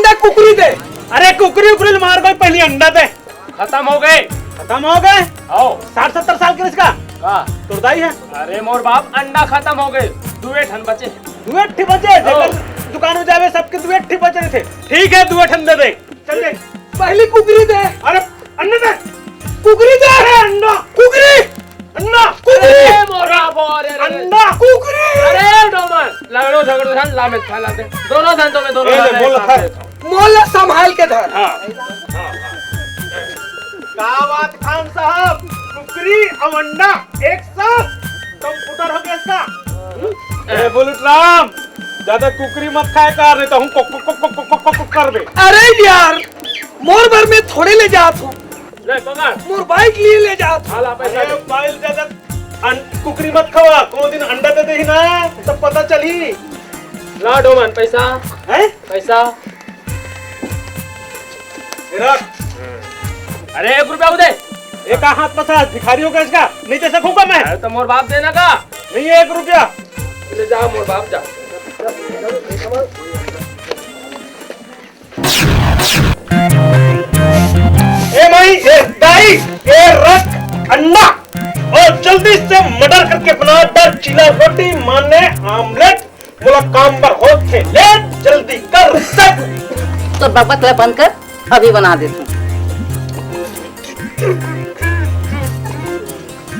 दे कुकरी दे। अरे कुकरी उकरी मार गई, पहले अंडा दे। खत्म हो गए। खत्म हो गए? आओ 60-70 साल के इसका तुरदाई है। अरे मोर बाप अंडा खत्म हो गए, दुए ठन बचे। दुए ठे बचे? दुकान में जावे सबके दुए ठे बचे थे। ठीक है दुए ठन दे दे। चल दे। पहली कुकरी दे। अरे अंडा दे। कुकरी दे है अंडा। कुकरी अंडा अरे मोरा बोरे अंडा कुकरी। अरे डोमन लड़ो झगड़ो धन लामे खाला दे दोनों धन तो मैं दोनों मोल संभाल के धर। क्या बात खान साहब, कुकरी और अंडा एक साथ कंप्यूटर हो गया इसका। अरे बुलेट राम ज्यादा कुकरी मत खाए कर, नहीं तो हम को कर दे। अरे यार मोर भर में थोड़े ले जात हूँ, ले पकड़ मोर बाइक लिए ले जात हूँ। हाला पैसा दे। बाइल ज्यादा कुकरी मत खवा, को दिन अंडा दे ही ना तब पता चली। ला डोमन पैसा है पैसा। अरे 1 रुपया दे। एक हाथ पसा भिखारी हो गया इसका, नहीं दे सकूंगा मैं। अरे तो मोर बाप देना का नहीं है 1 रुपया। ले जा मोर बाप जा। ए माई ए दाई ए रख अंडा और जल्दी से मर्डर करके बना दर चीला रोटी माने आमलेट। बोला काम पर हो थे ले जल्दी कर सक। तो बकबक बंद कर, अभी बना देती हूँ।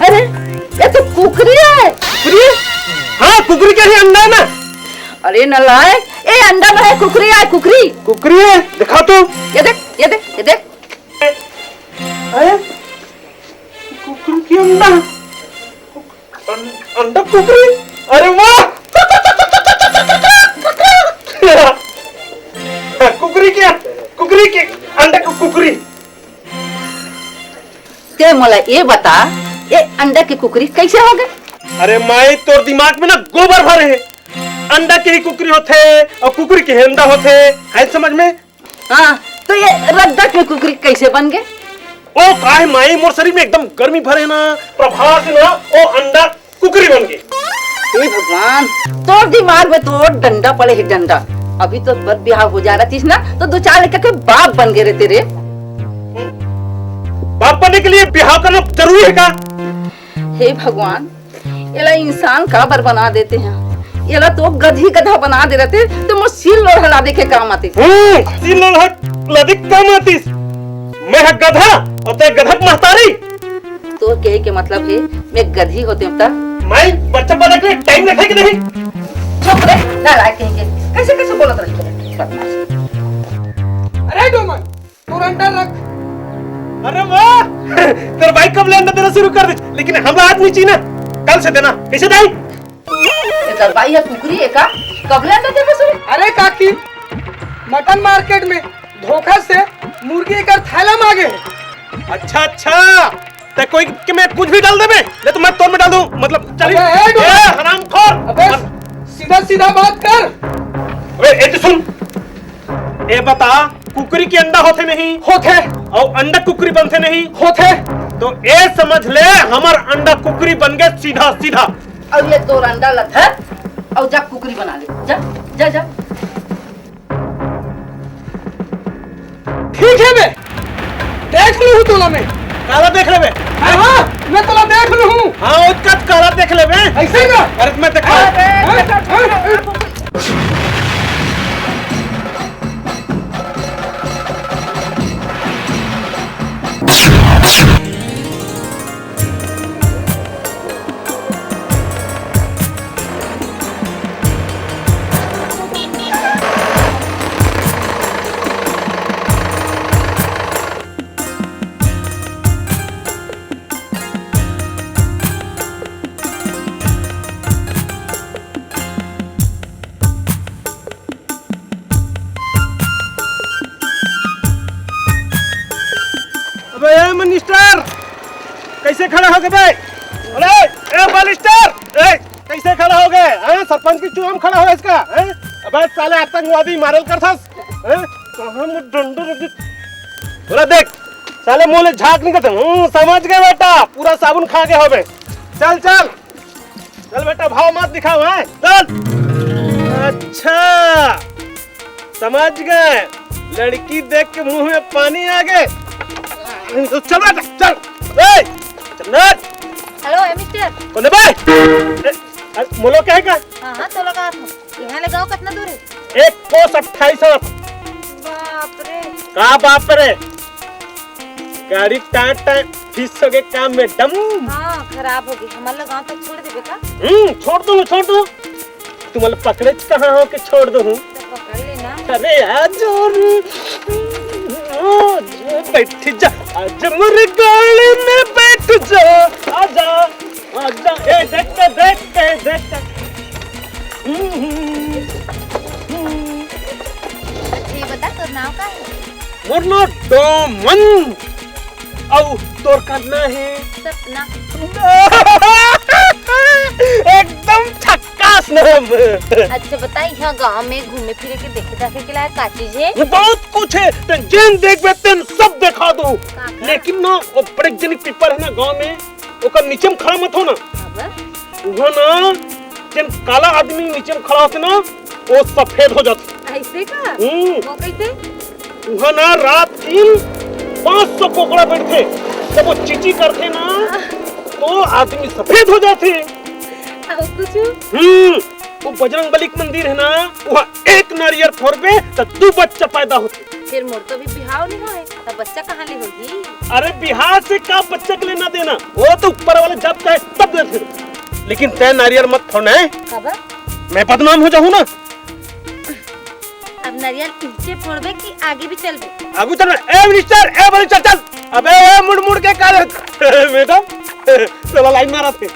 अरे ये तो कुकरी है। कुकरी? हाँ कुकरी के ही अंडा है ना। अरे नलायक, ये अंडा में है, कुकरी है। कुकरी कुकरी है, दिखा तो। ये देख ये देख ये देख। अरे कुकरी की अंडा अंडा कुकरी। अरे वाह कुकरी के अंडा को कुकरी। ते मोला ये बता, ये अंडा की कुकरी कैसे हो गए? अरे माई तोर दिमाग में ना गोबर भरे है। अंडा के ही कुकरी होते और कुकरी के अंडा होते है, समझ में? हाँ तो ये रद्दा की कुकरी कैसे बन गए? ओ काहे माई मोर शरीर में एकदम गर्मी भरे ना, प्रभाव से ना ओ अंडा कुकरी बन गई। हे भगवान, तोर दिमाग में तो डंडा पड़े है डंडा। अभी तो बर ब्याह हो जा रहा थी ना, तो 2-4 लड़का के बाप बन गए रे तेरे। बाप बनने के लिए ब्याह करना जरूरी है का? हे भगवान, ये इंसान का बर बना देते हैं। ये तो गधी गधा बना दे रहे थे तो मुझे सिर लोढ़ा दे के काम आती। सिर लोढ़ा दे काम आती। मैं है गधा और ते गधक महतारी। तो कहे के मतलब है मैं गधी होती हूँ तब? मैं बच्चा पैदा के टाइम रखे कि नहीं? चुप रे, नालायक कहेंगे। कैसे कैसे बोलत रही बदमाश। अरे डोमन तू अंडा रख। अरे वाह तेरा भाई कब ले अंडा देना शुरू कर दे, लेकिन हमरा आज नहीं चाहिए ना, कल से देना। कैसे दाई? तेरा भाई है कुकरी है का? कब ले अंडा देना शुरू? अरे काकी मटन मार्केट में धोखा से मुर्गी का थैला मांगे। अच्छा ते कोई कि मैं कुछ भी डाल दे बे, ले तो मैं तोड़ में डाल दूं, मतलब चल। अबे, ए हरामखोर, अबे सीधा सीधा बात कर। अबे ए तो सुन, ए बता कुकरी के अंडा होते नहीं होते और अंडा कुकरी बनते नहीं होते, तो ए समझ ले हमार अंडा कुकरी बन गए सीधा सीधा। और ये तोर अंडा लथर और जा कुकरी बना ले। जा जा जा। ठीक है बे, देख लूँ तोला मैं। काला देख ले बे। हाँ मैं तोला देख लूँ। हाँ उसका काला देख ले बे। ऐसे ना अरे मैं देखा। अबे मिनिस्टर कैसे खड़े हो गए भाई? अरे ए बालिस्टर ए कैसे खड़ा हो गए? हैं सरपंच की चुनाव खड़ा हो इसका? हैं अबे साले आतंकवादी मारल करथस। हैं कहां में डंडो रख। बोला देख साले मुंह ले झाग निकलते। समझ गए बेटा, पूरा साबुन खा के होबे। चल चल चल बेटा, भाव मत दिखाओ। हैं चल। अच्छा समझ गए, लड़की देख के मुंह में पानी आ गए। चल बेटा चल। ए चल ना। Hello mister. कौन है भाई? मोलो क्या है का? हाँ तो लगा यहाँ लगाओ कितना दूर है? 1 कोस 28 बाप रे। का बाप रे गाड़ी टाइट फिसो के काम में दम। हाँ खराब हो गई हमारा लगाओ तो छोड़ दे बेटा। छोड़ दो तुम्हारे पकड़े कहाँ हो कि छोड़ दो। तो पकड़ लेना। अरे जोर बैठ जा आज मेरे गाड़ी में बैठ जा आजा आजा। ए देख ये बता तो नाव का है? मोरना डोमन औ तोर करना है सपना। एकदम झक्कास नाम। अच्छा बता यहाँ गांव में घूमे फिरे के देखे के लायक का चीज है? बहुत कुछ है जेन देख बेतन सब दिखा दो। लेकिन ना वो बड़े जनी पीपर है ना गांव में ओकर नीचे में खड़ा मत हो ना। वो ना जेन काला आदमी नीचे में खड़ा होते ना वो सफेद हो जाते। ऐसे का? वो कैसे? वो ना रात दिन 500 कोकड़ा बैठते जब वो चीची करते ना तो आदमी सफेद हो जाते। कुछ? वो बजरंग बली का मंदिर है ना वहाँ 1 नारियल फोड़ पे तो 2 बच्चा पैदा होते। फिर मोर तो भी बिहाव नहीं होए तो बच्चा कहाँ ले होगी? अरे बिहार से का बच्चा के लेना देना वो तो ऊपर वाले जब चाहे तब देते। लेकिन तय नारियल मत फोड़ना है। कब? मैं बदनाम हो जाऊँ ना। अब नारियल पीछे फोड़बे कि आगे भी चलबे? आगे चल। ए मिनिस्टर चल। अबे मुड़ के का मैडम चलो लाइन मारा थे।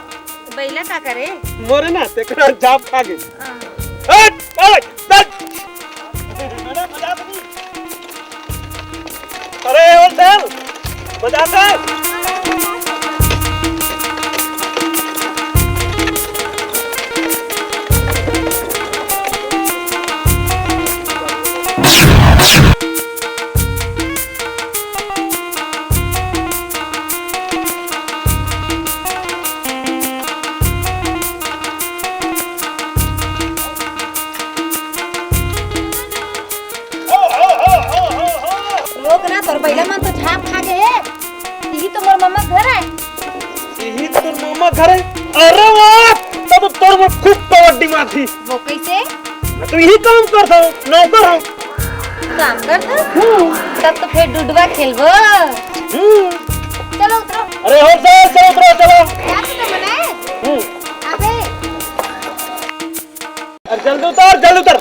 बैला का करे? मोरे ना तेरा जाप खा गए। अरे और चल बजा दे। लोग ना तोर बैला मन तो झाप खा गए। यही तो मोर मम्मा घर है। यही तो मामा घर है। अरे वाह तब तोर में खूब कबड्डी माथी। वो कैसे? मैं तो यही काम करता हूँ नौकर हूँ। काम करता? तब तो फिर डुडवा खेलबो। चलो उतरो। अरे हो सर चलो उतरो चलो। क्या तो मने? अबे जल्दी उतर।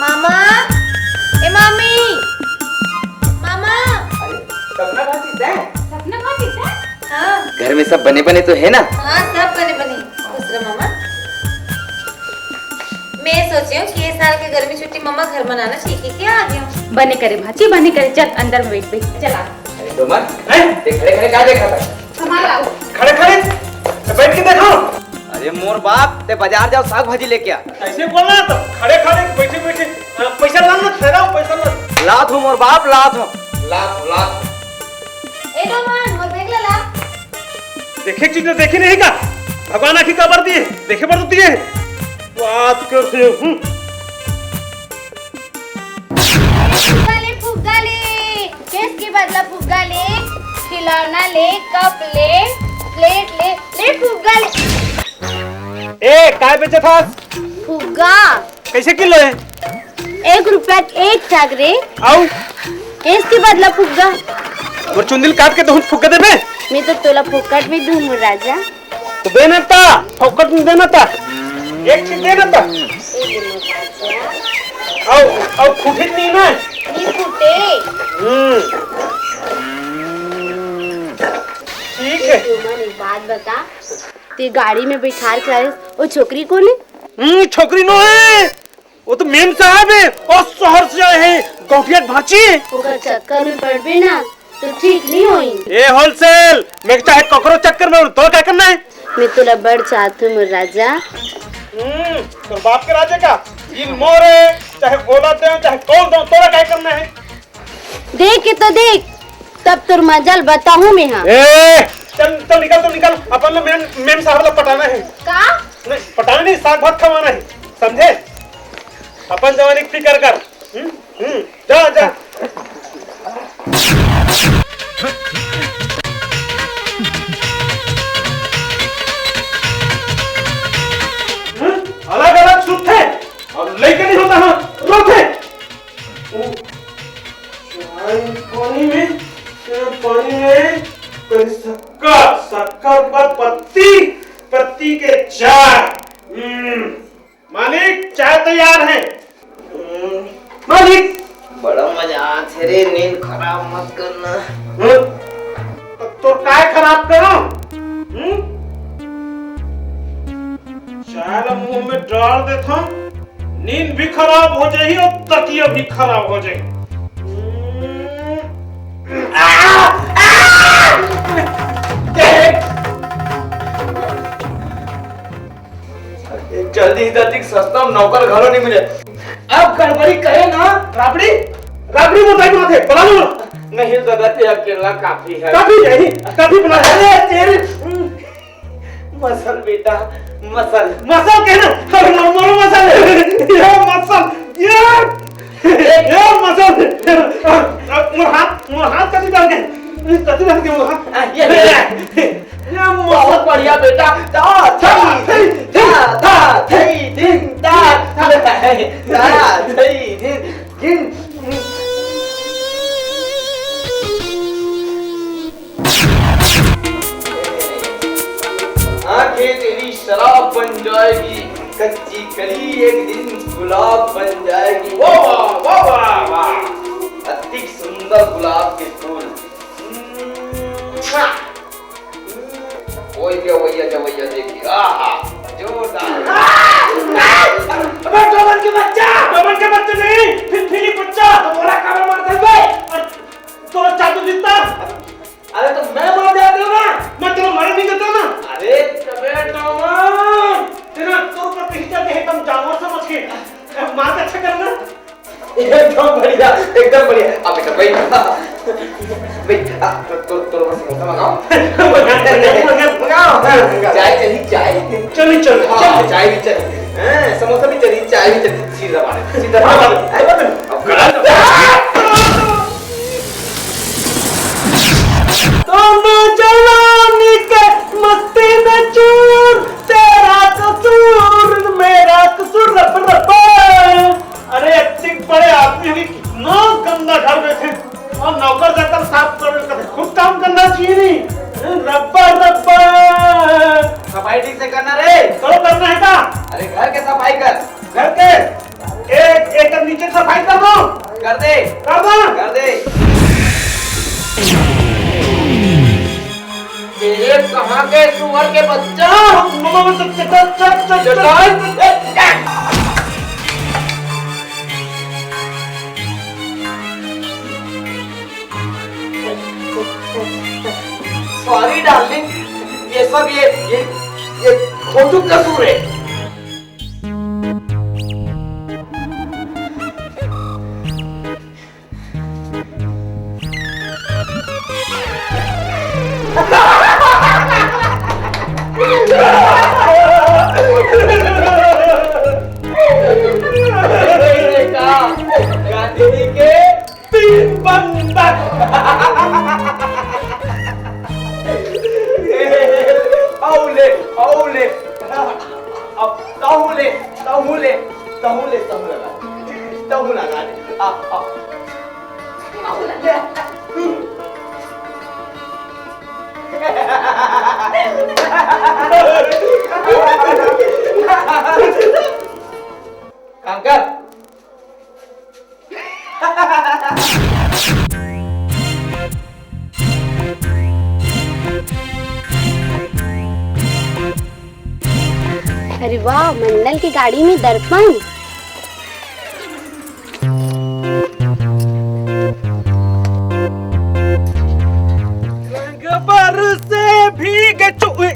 मामा ए मामी मामा सपना कौन चीज है? सपना कौन चीज है? हाँ घर में सब बने बने तो है ना? हाँ सब बने दूसरा मामा मैं सोची हूँ कि ये साल के गर्मी छुट्टी मम्मा घर मनाना सीख के आ गई हूँ। बने करे भाची बने करे चल अंदर में बैठ चला। अरे तो मत खड़े खड़े क्या देखा था? खड़े बैठ के देखो। अरे मोर बाप ते बाजार जाओ साग भाजी लेके आ। ऐसे बोलना तो खड़े बैठे पैसा लाना ठहराओ पैसा लात हूँ मोर बाप लात हूँ। ए रोमान मोर बैग ले ला। देखे चीज देखी नहीं का भगवान आखी कबर दिए देखे पर तो दिए बात करते फुग्गा ले केस के बदला फुग्गा ले खिलौना ले कप ले प्लेट ले फुग्गा ले। ए काय बेचे था? फुग्गा कैसे किलो है? 1 रुपया 1 सागरे। आओ केस के बदला फुग्गा। और चुंदिल काट के तो फुक्के दे मैं तो तोला फुक्कट में दूं राजा। तो देना था फुक्कट में देना था एक चीज देना था। आओ खूटी नहीं ना नहीं फूटे। ठीक है। एक बात बता ते गाड़ी में बैठा के आए वो छोकरी कौन है? छोकरी नो है वो तो मेम साहब है और शहर से आए हैं गौटिया भाची। ओकर चक्कर में पड़ भी ना तो ठीक नहीं होई। ए होलसेल मैं चाहे ककरो चक्कर में तो क्या करना है? मैं तोला बड़ चाहती हूँ राजा। तो बाप के राजा का इन मोरे चाहे बोला दे चाहे कौन दो तोरा क्या करना है? देख के तो देख तब तुर मजल बताऊं मैं हाँ चल निकल अपन लोग मेम साहब लोग पटाना है का नहीं पटाना नहीं साग भात खवाना है समझे अपन जवानी की फिक्र कर जा अलग अलग सुत थे और लेके नहीं होता हाँ रोते पानी में शक्कर पर पत्ती के चार मालिक चाय तैयार है मालिक बड़ा मजा आ रे नींद खराब मत करना तो काय खराब करो चाय मुंह में डाल देता नींद भी खराब हो जाएगी और तकिया भी खराब हो जाएगी जल्दी सस्ता नौकर घरों नहीं मिले अब गड़बड़ी करे ना राबड़ी बताई माथे बना लो नहीं दादा ते अकेला काफी है। काफी बना अरे तेरे मसल बेटा मसल कहना मोरो मसल ये मसल मोर हाथ कति डाल के मोर हाथ ये बहुत बढ़िया बेटा आंखें तेरी शराब बन जाएगी कच्ची कली एक दिन गुलाब बन जाएगी वाह अति सुंदर गुलाब के फूल वही देखिए आहा जोरदार डोबन के बच्चे नहीं फिली बच्चा तुम्हारा काम मार दे बे तो चातु जीतता अरे तो मैं मार जाती हूँ ना मैं तेरा मार नहीं देता ना अरे बेटा तेरा तो प्रतिष्ठा के एकदम जानवर समझ के मार के अच्छा करना एकदम बढ़िया अब बेटा भाई तो समोसा मंगाओ चाय चली चाय भी चली समोसा भी चली चाय भी चली सीधा जवानी के मस्ती में चूर तेरा कसूर मेरा कसूर रब अरे एक्टिंग बड़े आदमी की कितना गंदा घर में थे और नौकर जाकर साफ कर खुद काम करना चाहिए नहीं रब्बा सफाई ठीक से करना रे करो करना है का अरे घर के सफाई कर घर के एक नीचे सफाई कर दो कर दे ये कहाँ के सुअर के बच्चा सॉरी डार्लिंग ये सब ये खोटू कसूर है गांधी के 3 बंधक औले अब तहु लगा दे काम कर अरे वाह मंडल की गाड़ी में दर्पण से भीग चुए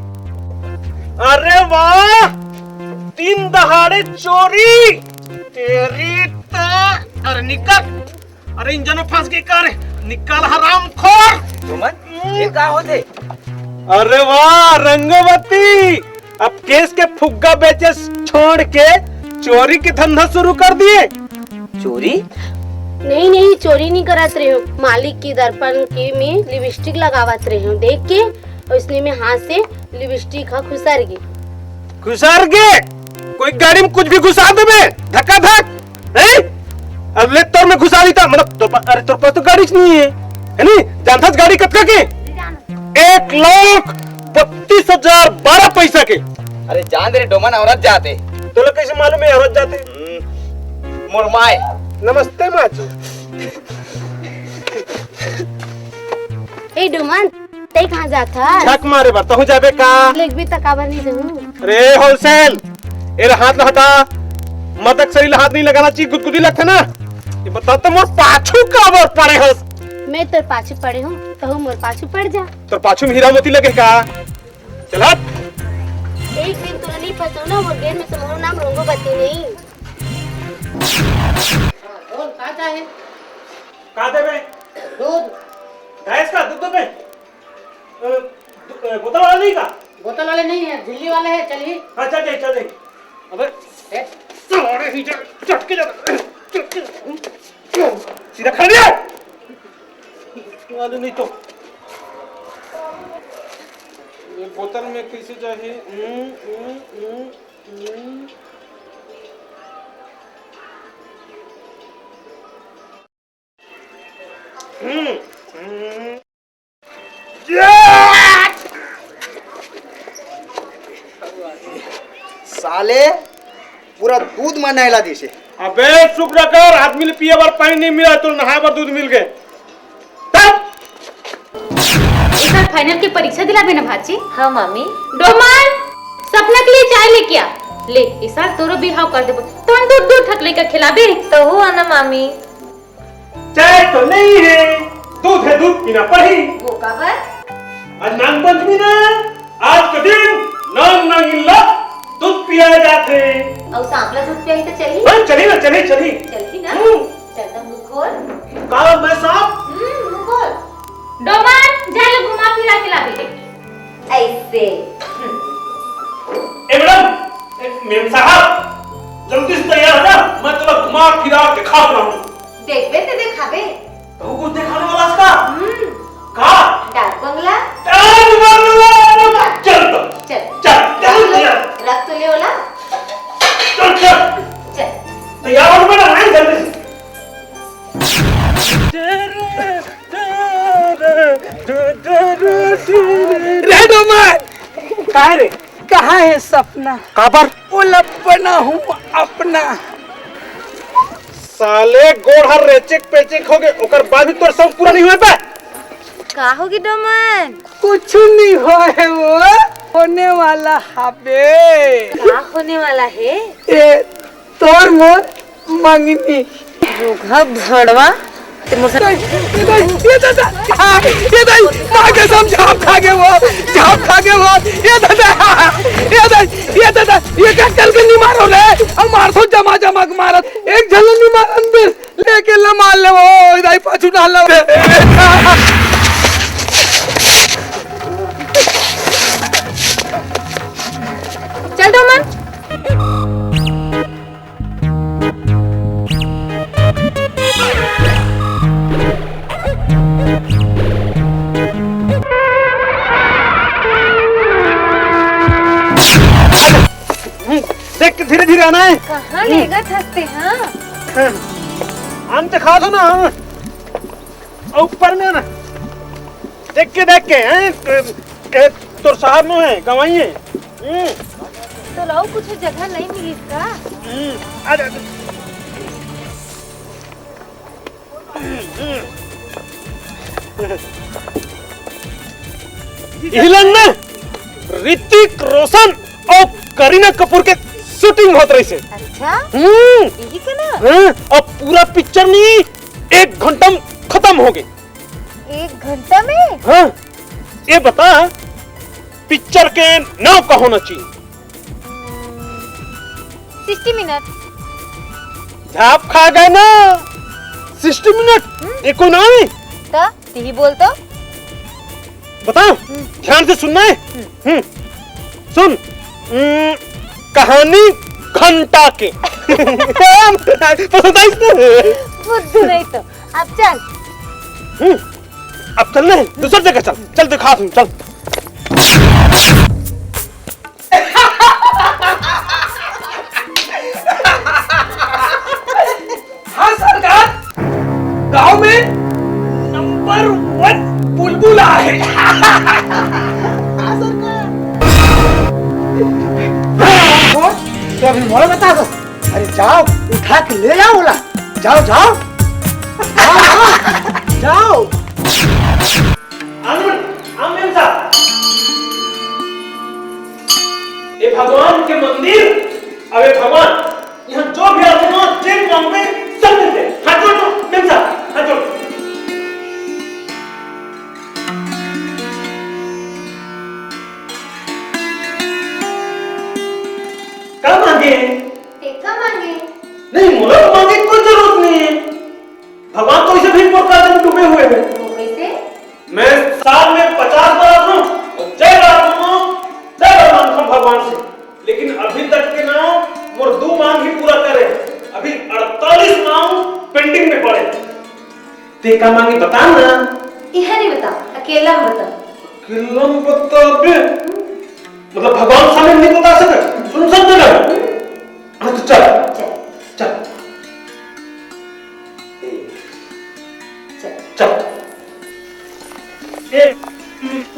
अरे वाह 3 दहाड़े चोरी तेरी तो अरे निकल अरे इंजन में फंस गई कार निकल हरामखोर। डोमन ये का होते? अरे वाह रंगवती, अब केस के फुग्गा बेचे छोड़ के चोरी के धंधा शुरू कर दिए। चोरी? नहीं नहीं, चोरी नहीं करत रहे हो। मालिक की दर्पण की में लिपस्टिक लगावत रहे हो देख के, और इसलिए में हाथ से लिपस्टिक खुसर गई। घुसार के कोई गाड़ी में कुछ भी घुसा देबे धक्का धक है। अब ले तोर में घुसा दी था मतलब तो, अरे तोर पास तो गाड़ी नहीं है नहीं जानता गाड़ी कतका के 1,32,012 पैसा के। अरे जान दे डोमन औरत जाते। तो लोग कैसे मालूम है औरत जाते? मुरमाए। नमस्ते माचू। ए डोमन, ते कहाँ जाता? छक मारे बार तो जाबे का? लेक भी तकाबर नहीं दूँ। अरे होलसेल एरा हाथ ना हटा मदक सही हाथ नहीं लगाना चाहिए, गुदगुदी लगता ना। ये बता तो मोर पाछू काबर पड़े हो? मैं तो पाछू पड़े हूँ तो मोर पाछू पड़ जा। तो पाछू में हीरा मोती लगे का? चल हट। एक दिन तो नहीं फंसो ना, वो गेम में तुम्हारा नाम रोंगो बत्ती नहीं। और का चाहे? का देबे? दूध। भैंस का दूध देबे? बोतल वाला नहीं का? बोतल वाले नहीं है, झिल्ली वाले है। चलिए। हाँ चल जाए चल जाए। अबे सारे ही चटके जा सीधा खा लिया वाले नहीं तो ये बोतल में कैसे जाए? साले पूरा दूध में नहला दिसे। अबे शुक्र कर आदमी ने पिए बार पानी नहीं मिला तो नहाए बार दूध मिल गए। इस बार फाइनल की परीक्षा दिलाबे ना भाची? हाँ मामी। डोमन, सपना के लिए चाय लेके आ। ले इस साल तोरो बिहाव कर देबो। तोन दूध दूध ठक लेकर खिलाबे तो हुआ ना मामी। चाय तो नहीं है, दूध है, दूध पीना पड़ी। वो काबर? आज नाग पंचमी ना, आज के दिन नाग नागिन दूध पिया जाते। और सांपला दूध पियाई तो चली? हाँ चली ना चली चली। चली ना? चल तो मुंह खोल। काला मैं साहब। मुंह खोल। डोमन, जा लो घुमा फिरा के लाबे। ऐसे। ए मैडम, मेम साहब जल्दी से तैयार हो जा, मैं तुला घुमा फिरा के खा रहा हूँ। देखबे ते देखाबे। तो कुछ दिखाने वाला इसका? का? डाक बंगला। डाक बंगला। चल तो। चल। चल रख तो ले ओला। चल चल। चल। तैयार हो बेटा, नहीं जल्दी रे डोमन, कहाँ रे? कहाँ है सपना? काबर? उलपना हूँ अपना। साले गोड़ हर रेचेक पेचेक हो गए, ओकर बाद भी तोर सब पूरा नहीं हुआ बे। का होगी डोमन? कुछ नहीं हो है, वो होने वाला हाबे। का होने वाला है? ए तोर मोर मंगनी। रुघा भड़वा ते मोर ये दादा, ये दादा माँ कसम झाप खा गए वो, झाप खा गए वो। ये दादा, ये दादा, ये दादा, ये क्या चल के नहीं मारो रे? हम मार सो जमा जमा के मारत, एक झलन नहीं मार अंदर लेके ला मार ले वो, इधर पाछू डाल ले। चल डोमन। देख के धीरे धीरे आना है। कहाँ लेगा थकते हैं? आम तो खा दो ना, और ऊपर में ना देख के हैं तो साहब में है गवाई है। तो लाओ कुछ जगह नहीं मिली इसका। अरे हिलन में ऋतिक रोशन और करीना कपूर के शूटिंग होत रही से। अच्छा यही का ना? और पूरा पिक्चर नहीं 1 घंटा में खत्म हो गए। 1 घंटा में? हाँ ये बता पिक्चर के नाम का होना चाहिए? 60 मिनट। झाप खा गए ना 60 मिनट। ये कोई नाम है? तो ती बोल तो बताओ, ध्यान से सुनना है। सुन, कहानी घंटा के। पसंद आई इसको? बुद्धू नहीं तो अब चल। अब चलना है, दूसरी जगह चल। चल दिखा दूं, चल। हाँ सरकार, गांव में नंबर 1 बुलबुला है। तो अभी मोड़ बता दो। अरे जाओ, उठा के ले जाओ बोला। जाओ जाओ जाओ। आमिर साहब, ये भगवान के मंदिर, अबे भगवान, यहाँ जो भी आते हो चेक मांगे सब मिलते हैं। हाथ जोड़ दो, मेम साहब, हाथ जोड़। क्या मांगे? टेका मांगे। नहीं, मोला तो मांगे कोई जरूरत नहीं है। भगवान तो इसे भी पुरस्कार में डूबे हुए हैं। वो कैसे? मैं साल में 50 बार आऊं और जय मांगता हूं भगवान से, लेकिन अभी तक के ना मोर 2 मांग ही पूरा करे। अभी 48 मांग पेंडिंग में पड़े। ते का मांगी बता ना। यह नहीं बता, अकेला बता। अकेला में बता बे, मतलब भगवान सामने नहीं बता सके, सुन सकते ना। हाँ तो चल चल चल।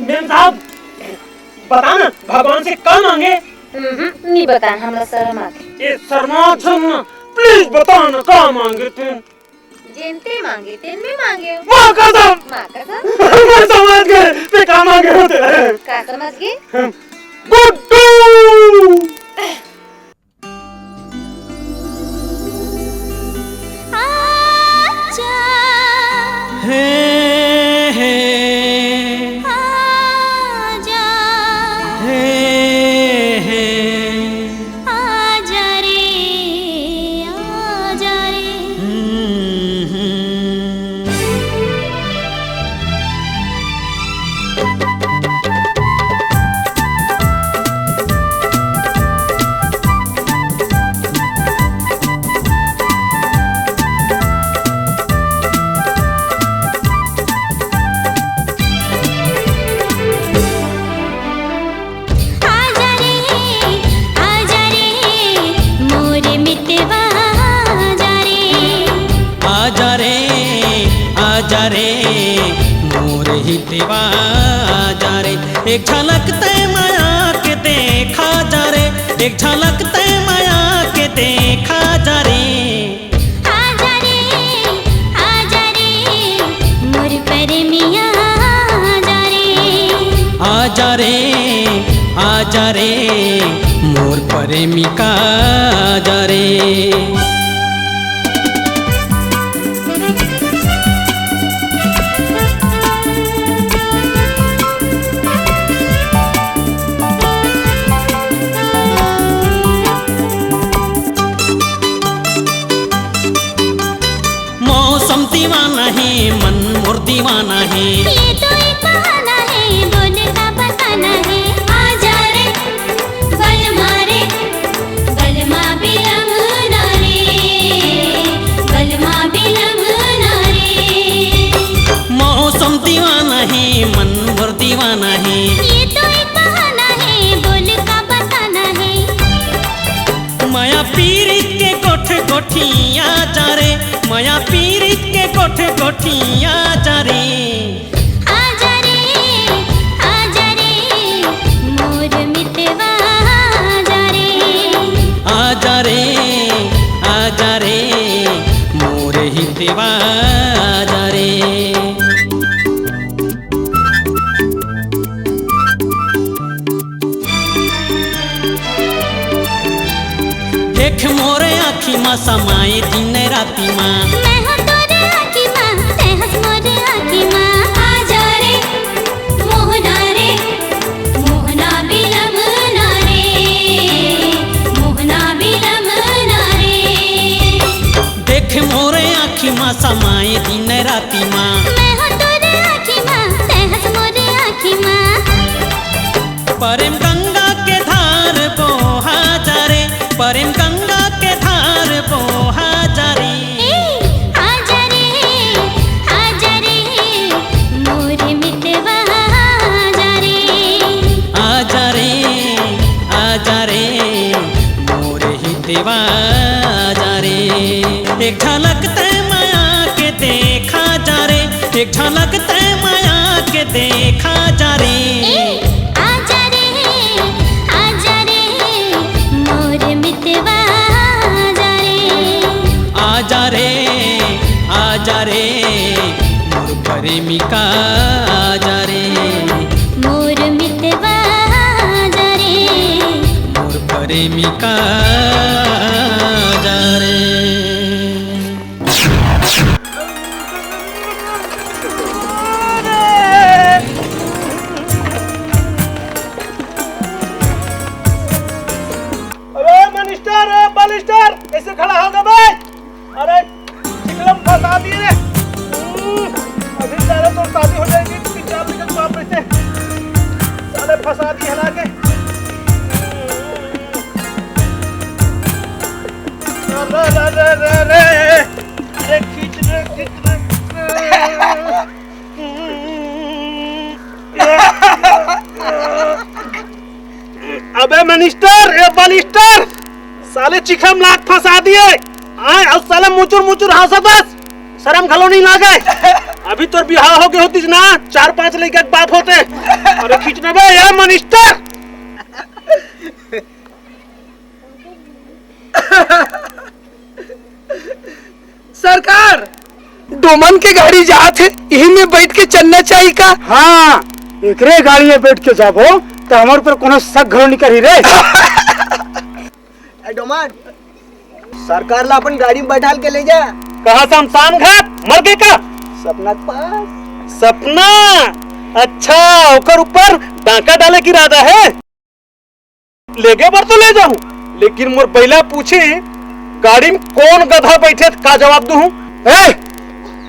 मेम साहब, बता ना भगवान से क्या मांगे? नहीं बता, हमरा शर्म आके। ये शर्मा छन्ना, प्लीज बता ना क्या मांगे तुम? जेनते मांगे, तेन में मांगे। माँ कसम, माँ कसम। मैं समझ गए ते क्या मांगे होते हैं। का समझ गई? गुड्डू। एक झलक तय माया के देखा जा रे, एक झलक तय माया के देखा जा रे। आजा रे मोर प्रेमिया आजा रे, आजा रे मोर प्रेमिका आजा रे। दीवाना है मन मोर दीवाना है, ये तो एक बहाना है बोले का बताना है। आजा रे बलमा बिलमना रे, बलमा बिलमना रे। मौसम दीवाना है मन मोर दीवाना है, ये तो एक बहाना है बोले का बताना है। माया पीरित के कोठे कोठिया जा रे, माया पीरित के कोठे कोठिया जा रे। आजा रे मोर मितवा आजा रे, आजा रे मोर हितवा आजा रे। देख मोरे आँखी माँ समाए दिन राती माँ, मैं हूँ तोरे आँखी माँ, ते हंस मोरे आँखी माँ। आजा रे मोहना बिलमना रे, मोहना बिलमना रे। देख मोरे आँखी माँ समाए दिन राती माँ, मैं हूँ प्रेम गंगा के धार बोहा जा रे, प्रेम गंगा के धार बोहा जा रे। आजा रे मोर मितवा आजा रे, आजा रे मोर हितवा आजा रे। एक झलक ते माया के देखा जा रे, एक झलक ते माया के देखा जा रे। आजा रे मोर मितवा आजा रे, आजा रे मोर प्रेमिका आजा रे, मोर मितवा आजा रे, मोर प्रेमिका आजा रे। अरे मिनिस्टर, बालिस्टर कैसे खड़ा होगा भाई? अरे चिकलम फंसा दिए रे। अभी सारे तो शादी हो जाएगी, 4 दिन बाप से साले फंसा दिए हला के। अरे खींच रे। अबे मिनिस्टर, ए बालिस्टर साले चिखम लाख फंसा दिए। आए और साले मुचुर हंसदस, शर्म घलो नहीं लागे। अभी तो बिहार हो गए होती ना, 4-5 लड़के के बाप होते। अरे खींचना बे ये मिनिस्टर। सरकार डोमन के गाड़ी जात है, यही में बैठ के चलना चाहिए का? हाँ, एकरे गाड़ी में बैठ के जाबो तो हमारे ऊपर कोनो शक घरो नहीं करी रे। डोमन सरकार ला अपन गाड़ी में बैठाल के ले जा। कहा शमशान घाट मर गए का? सपना के पास। सपना अच्छा, ओकर ऊपर डांका डाले की इरादा है। ले गए बार तो ले जाऊं, लेकिन मोर पहला पूछी गाड़ी में कौन गधा बैठे का जवाब दूं?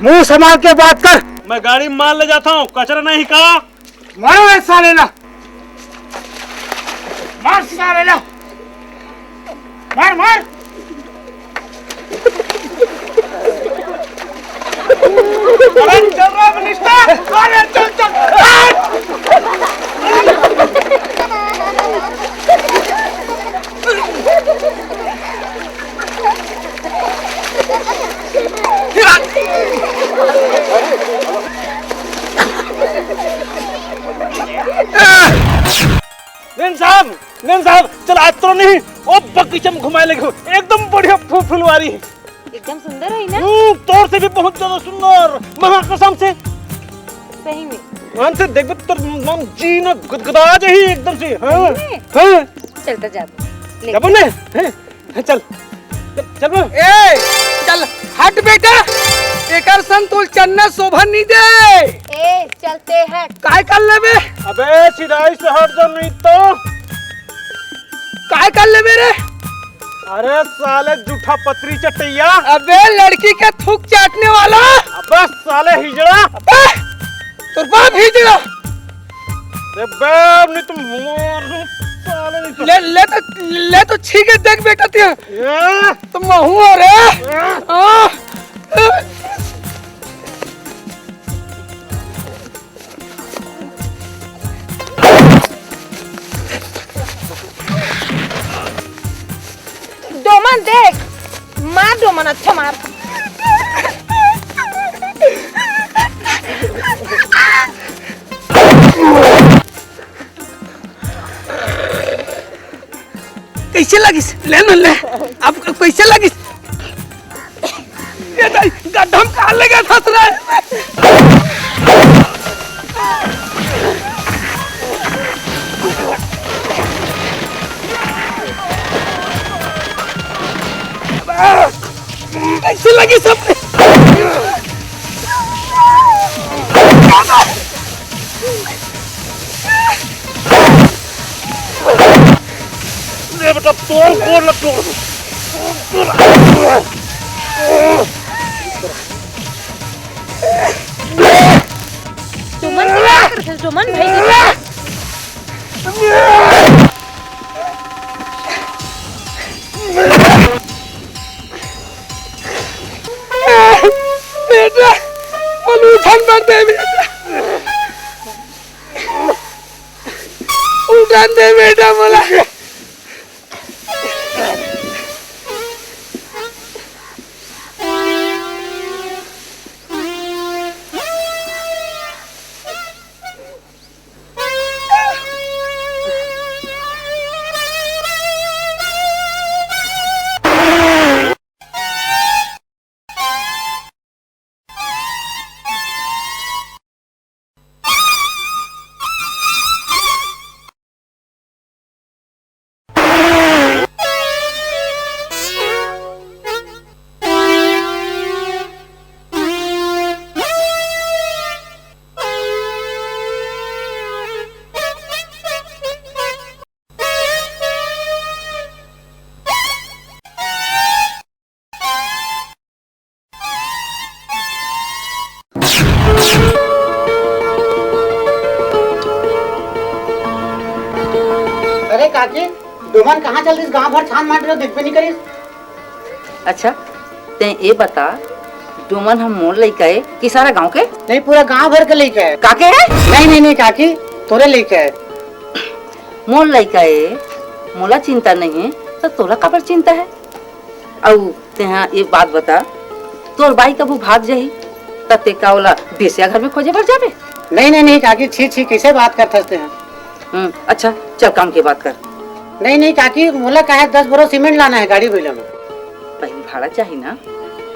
मुंह संभाल के बात कर। मैं गाड़ी में माल ले जाता हूँ, कचरा नहीं का। मारो ऐसा लेना, मार सारे ला, मार। अरे चल रहा मिनिस्टर, अरे चल। नेन साहब चल, आज तो नहीं ओ बगीचे में घुमाए लगे, एकदम बढ़िया फुलवारी है, एकदम सुंदर है ना? तोर से भी बहुत ज्यादा सुंदर, महाकसम से। सही में मान से देख तो मन जी ना गुदगुदा जाही एकदम से। हां चलता जा जब ने चल चल हट बेटा, एकर संतुल चन्ना शोभा नहीं दे। चलते हैं। काय कर लेबे? अबे सीधाई से हट जा, नहीं तो काय कर लेबे रे? अरे साले जूठा पतरी चटैया। अबे लड़की के थूक चाटने वाला। अबे साले हिजड़ा, तोर बाप हिजड़ा। अरे बाप नहीं तुम साले नहीं ले तो छीके देख बेटा तिया। तुम महू रे। डोमन देख, मार डोमन, अच्छा मार। कैसे लगिस? ले न ले, अब कैसे लगिस? ये दाई गड्ढा में कहाँ लगा फंस रहा है? कैसे लगी सब? ले बेटा, तोड़ तोड़। डोमन भाई दर्शन दे बेटा मोला। अरे काकी डोमन कहाँ चल रही? गांव भर छान मार रहे हो, देख भी नहीं करीस। अच्छा ते ये बता, डोमन हम मोर लइका है कि सारा गांव के? नहीं, पूरा गांव भर के लेके है। काके है? नहीं काकी, तोरे लेके है। मोर लइका है, मोला चिंता नहीं है तो तोला काबर चिंता है? औ तेहा ये बात बता, तोर बाई कबू भाग जाही तब ते का ओला बेसिया घर में खोजे बर जाबे? नहीं काकी, छी कैसे बात करते हैं? अच्छा चल काम की बात कर। नहीं काकी, मोला का है 10 बोरा सीमेंट लाना है गाड़ी भैया में। पहले भाड़ा चाहिए ना?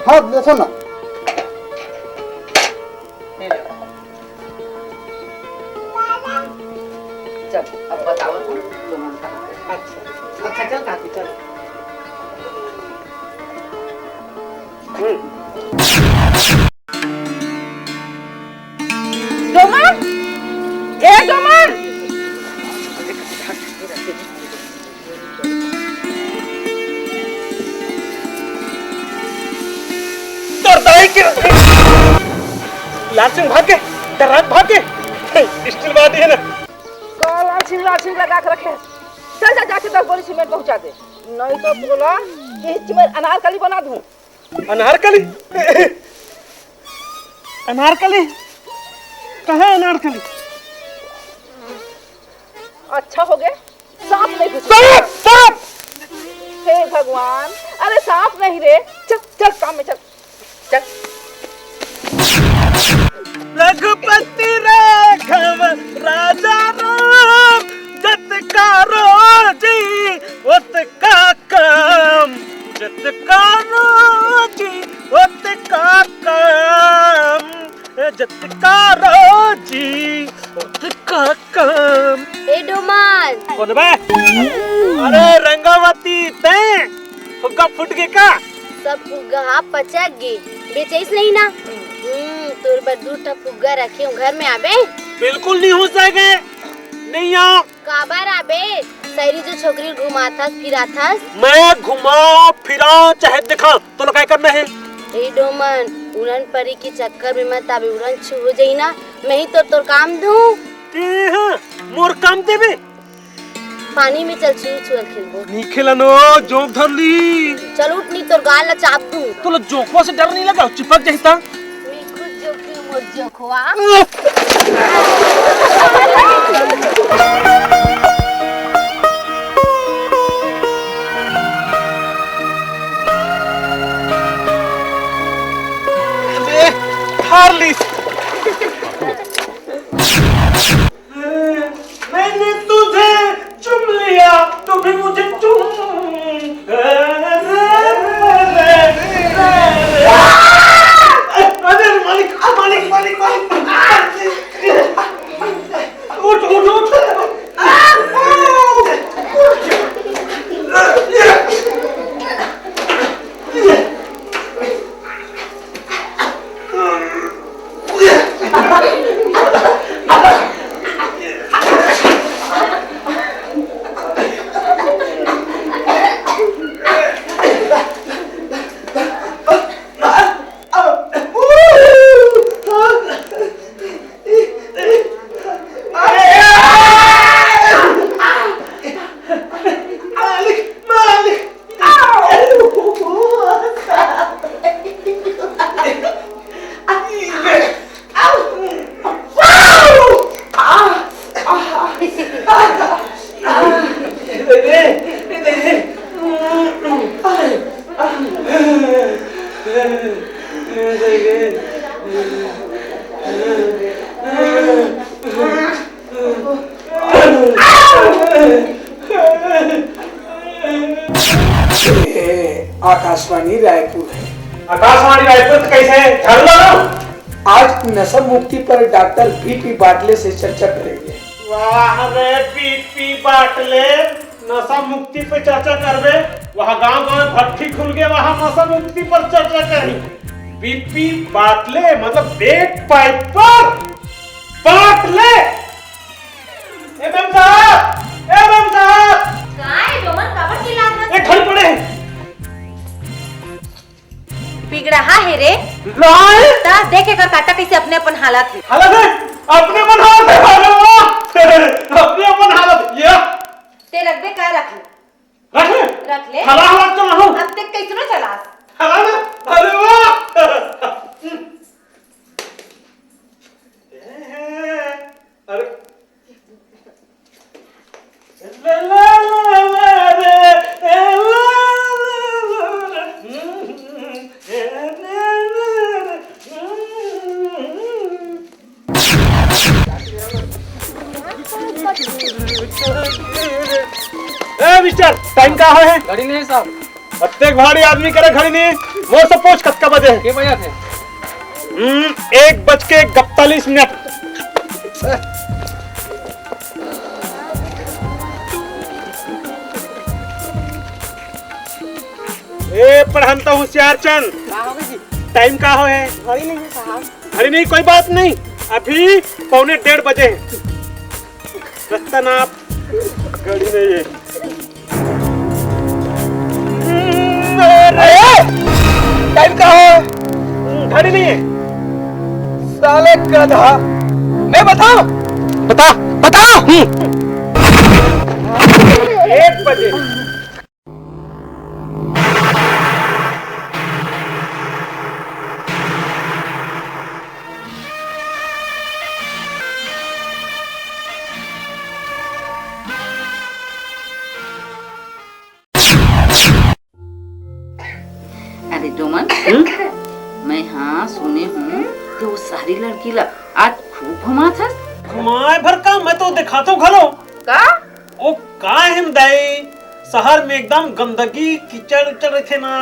हाँ देखो ना। चल अब बताओ तू। अच्छा चल काकी चल। डोमन, ए डोमन, लाल सिंह भाग के, डराक भाग के, स्टील बात है ना। लाल सिंह लगा के रखे। चल जा जाके 10 बोरी सीमेंट पहुंचा दे, नहीं तो बोला कि मैं अनारकली बना दूं। अनारकली? अनारकली कहाँ है अनारकली? अच्छा हो गए सांप नहीं घुस। सांप! हे भगवान, अरे सांप नहीं रे। चल चल काम में चल चल। रघुपति राघव राजा राम, जतकारो जी उतका काम, जतकारो जी उतका काम, जतकारो जी उतका काम। ए डोमन, कौन बे? अरे रंगावती ते फुग्गा फुट गए का? सब फुग्गा पचक गए, बेचैस नहीं ना? तोर पर 2 फुग्गा रखे हूँ, घर में आबे? बिल्कुल नहीं हो सके, नहीं आओ। काबर आबे? सैरी जो छोकरी घुमाथस फिराथस। मैं घुमा फिरा चाहे दिखा तो क्या करना है? ए डोमन, उड़न परी के चक्कर में मत आबे, उड़न छू हो जाई ना, मैं ही तो तोर काम दूं। मोर काम देबे? पानी में चल छुअल खेलबो। नहीं खेलनो, जोक धर ली। चल उठ, नहीं तोर गाल ला चाप दूं। तो जोकवा से डर नहीं लगा? चिपक जाता। मैं खुद जोखू मोर जोखवा। हार्लिस मैंने तुझे चुम लिया, तू भी मुझे चुम। अरे मालिक मालिक मालिक मालिक, उठ उठ उठ। आकाशवाणी रायपुर है। आकाशवाणी रायपुर कैसे झाड़ लो। आज नशा मुक्ति पर डॉक्टर बीपी बाटले से चर्चा करेंगे। वाह रे बीपी बाटले, नशा मुक्ति पे चर्चा करबे। वहाँ गांव-गांव भट्टी खुल गए, वहाँ नशा मुक्ति पर चर्चा करी। बीपी बाटले मतलब बेट पाइपर बाटले। एवं साहब, काय डोमन काबर चिल्लात एक खड़ी पड़े। बिगड़हा है रे। बिगड़ाए? ता देखे कर काटा कैसे अपने अपन हालत है। हालत है? अपने अपन हालत है। अरे वाह, अपने अपन हालत ये। ते रखबे का रख ले। रख ले। रख ले। हला हला चला हूँ। अब तक कैसे न चलास। हला ना? अरे वाह। अरे ला ला ला ला रे ला ए मिस्टर, टाइम का है? घड़ी नहीं साहब। प्रत्येक भारी आदमी करे खड़ी नहीं। मोर से पूछ कब का बजे? के बजे थे? 1:41। ए पढ़नता होशियार चंद, टाइम का हो है? घड़ी नहीं है साहब। घड़ी नहीं, कोई बात नहीं। अभी 1:45 बजे हैं। रास्ता नाप, घड़ी नहीं है। टाइम का हो? घड़ी नहीं है। साले गधा, मैं बताऊं? बता बताओ। 1 बजे। अरे डोमन, मैं हाँ सुने हूँ कि वो सारी लड़की ला आज खूब घुमा था। घुमाए भर का मैं तो दिखाता हूँ घलो का? ओ का हम दाई शहर में एकदम गंदगी कीचड़ उचड़ थे ना,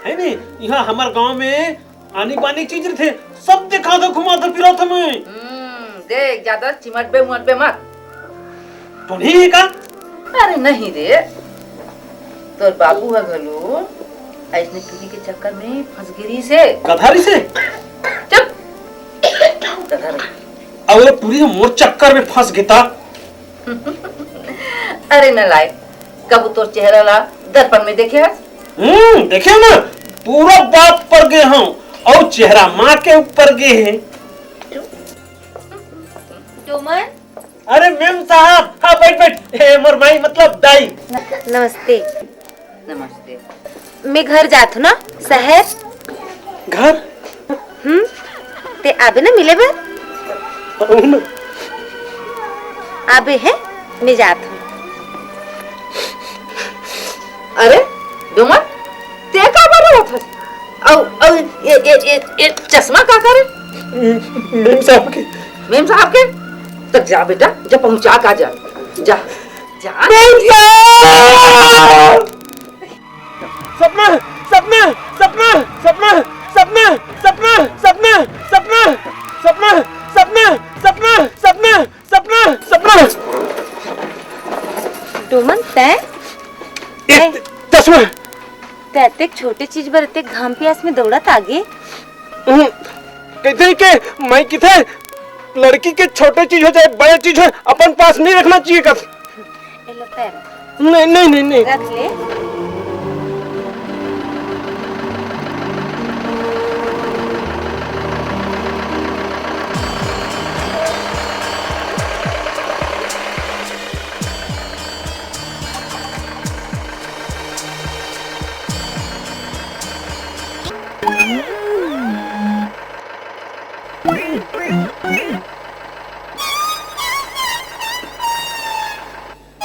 है नी? यहाँ हमारे गांव में आनी बानी चीज थे, सब दिखा दो घुमा दो फिरा था मैं। देख ज्यादा चिमट पे मुट पे मत। तो नहीं है का? अरे नहीं रे, तो बाबू है घलो ऐसने पीली के चक्कर में फंसगिरी से। गधारी से? चुप। गधारी। अगर पूरी मोर चक्कर में फंस गया। अरे न लाए, कब तो चेहरा ला दर्पण में देखे है? देखे ना, पूरा बात पर गए हम और चेहरा माँ के ऊपर गए हैं। डोमन। अरे मेम साहब, हाँ बैठ बैठ। मोर माई मतलब दाई। नमस्ते। नमस्ते। मैं घर जात हूँ ना शहर। घर? ते आबे ना मिले बे? आबे है, मैं जात हूँ। अरे डोमन, ते का बारे होत? औ ये चश्मा का करे? मेम साहब के। मेम साहब के? तक जा बेटा, जा पहुंचा का जा। जा जा। मेम साहब! सपना सपना सपना सपना सपना सपना सपना सपना सपना सपना सपना सपना सपना सपना। डोमन तय चश्मा ते छोटे चीज बरते घाम प्यास में दौड़त आगे। कहते के मैं किथे लड़की के छोटे चीज हो चाहे बड़े चीज हो अपन पास नहीं रखना चाहिए कर। नहीं नहीं नहीं नहीं रख ले।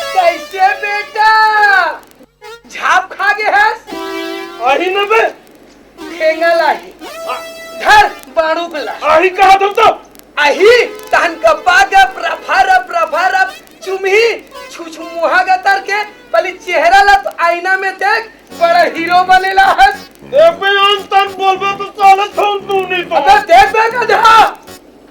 कैसे बेटा? आही कहा तुम तो अही तहन कब्बा के प्रफर चुमही छुछु मुहा के तर के पहले चेहरा ला तो आईना में देख बड़ा हीरो बनेला है। देख बे अंतर बोलबे तो साले छोड़ तू नहीं तो अबे देख बे गधा